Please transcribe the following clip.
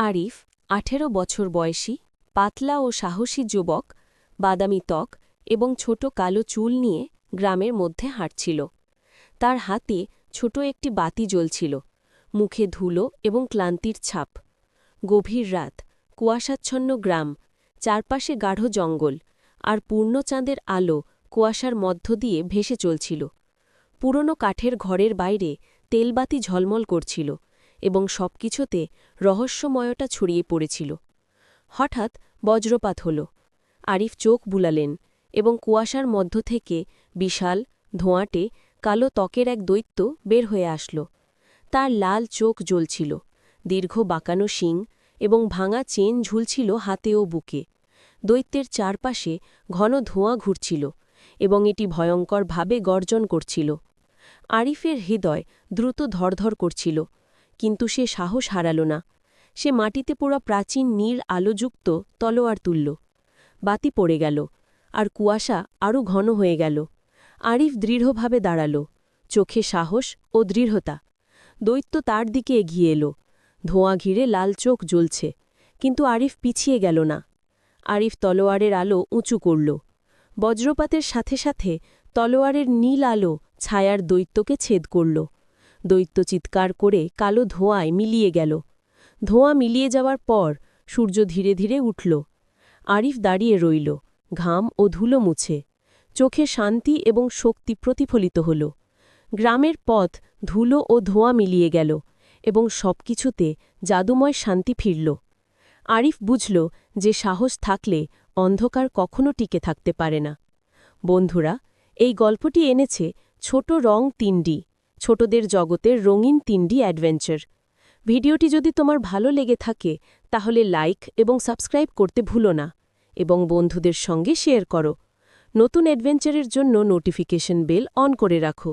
আরিফ ১৮ বছর বয়সী পাতলা ও সাহসী যুবক বাদামি ত্বক এবং ছোট কালো চুল নিয়ে গ্রামের মধ্যে হাঁটছিল। তার হাতে ছোট একটি বাতি জ্বলছিল, মুখে ধুলো এবং ক্লান্তির ছাপ। গভীর রাত, কুয়াশাচ্ছন্ন গ্রাম, চারপাশে গাঢ় জঙ্গল, আর পূর্ণচাঁদের আলো কুয়াশার মধ্য দিয়ে ভেসে চলছিল। পুরনো কাঠের ঘরের বাইরে তেলবাতি ঝলমল করছিল এবং সবকিছুতে রহস্যময়তা ছড়িয়ে পড়েছিল। হঠাৎ বজ্রপাত হল। আরিফ চোখ বুলালেন এবং কুয়াশার মধ্য থেকে বিশাল, ধোঁয়াটে, কালো ত্বকের এক দৈত্য বের হয়ে আসল। তার লাল চোখ জ্বলছিল, দীর্ঘ বাঁকানো শিং এবং ভাঙা চেন ঝুলছিল হাতে ও বুকে। দৈত্যের চারপাশে ঘন ধোঁয়া ঘুরছিল এবং এটি ভয়ঙ্করভাবে গর্জন করছিল। আরিফের হৃদয় দ্রুত ধড়ধড় করছিল, কিন্তু সে সাহস হারাল না। সে মাটিতে পোড়া প্রাচীন নীল আলোযুক্ত তলোয়ার তুলল। বাতি পড়ে গেল, আর কুয়াশা আরও ঘন হয়ে গেল। আরিফ দৃঢ়ভাবে দাঁড়াল, চোখে সাহস ও দৃঢ়তা। দৈত্য তার দিকে এগিয়ে এলো, ধোঁয়া ঘিরে লাল চোখ জ্বলছে, কিন্তু আরিফ পিছিয়ে গেল না। আরিফ তলোয়ারের আলো উঁচু করল। বজ্রপাতের সাথে সাথে তলোয়ারের নীল আলো ছায়ার দৈত্যকে ছেদ করল। দৈত্য চিৎকার করে কালো ধোঁয়ায় মিলিয়ে গেল। ধোঁয়া মিলিয়ে যাওয়ার পর সূর্য ধীরে ধীরে উঠল। আরিফ দাঁড়িয়ে রইল, ঘাম ও ধুলো মুছে। চোখে শান্তি এবং শক্তি প্রতিফলিত হল। গ্রামের পথ ধুলো ও ধোঁয়া মিলিয়ে গেল এবং সবকিছুতে জাদুময় শান্তি ফিরল। আরিফ বুঝল যে সাহস থাকলে অন্ধকার কখনো টিকে থাকতে পারে না। বন্ধুরা, এই গল্পটি এনেছে ছোট রং ৩D, ছোটদের জগতের রঙিন 3D অ্যাডভেঞ্চার। ভিডিওটি যদি তোমার ভালো লেগে থাকে তাহলে লাইক এবং সাবস্ক্রাইব করতে ভুলো না, এবং বন্ধুদের সঙ্গে শেয়ার করো। নতুন অ্যাডভেঞ্চারের জন্য নোটিফিকেশন বেল অন করে রাখো।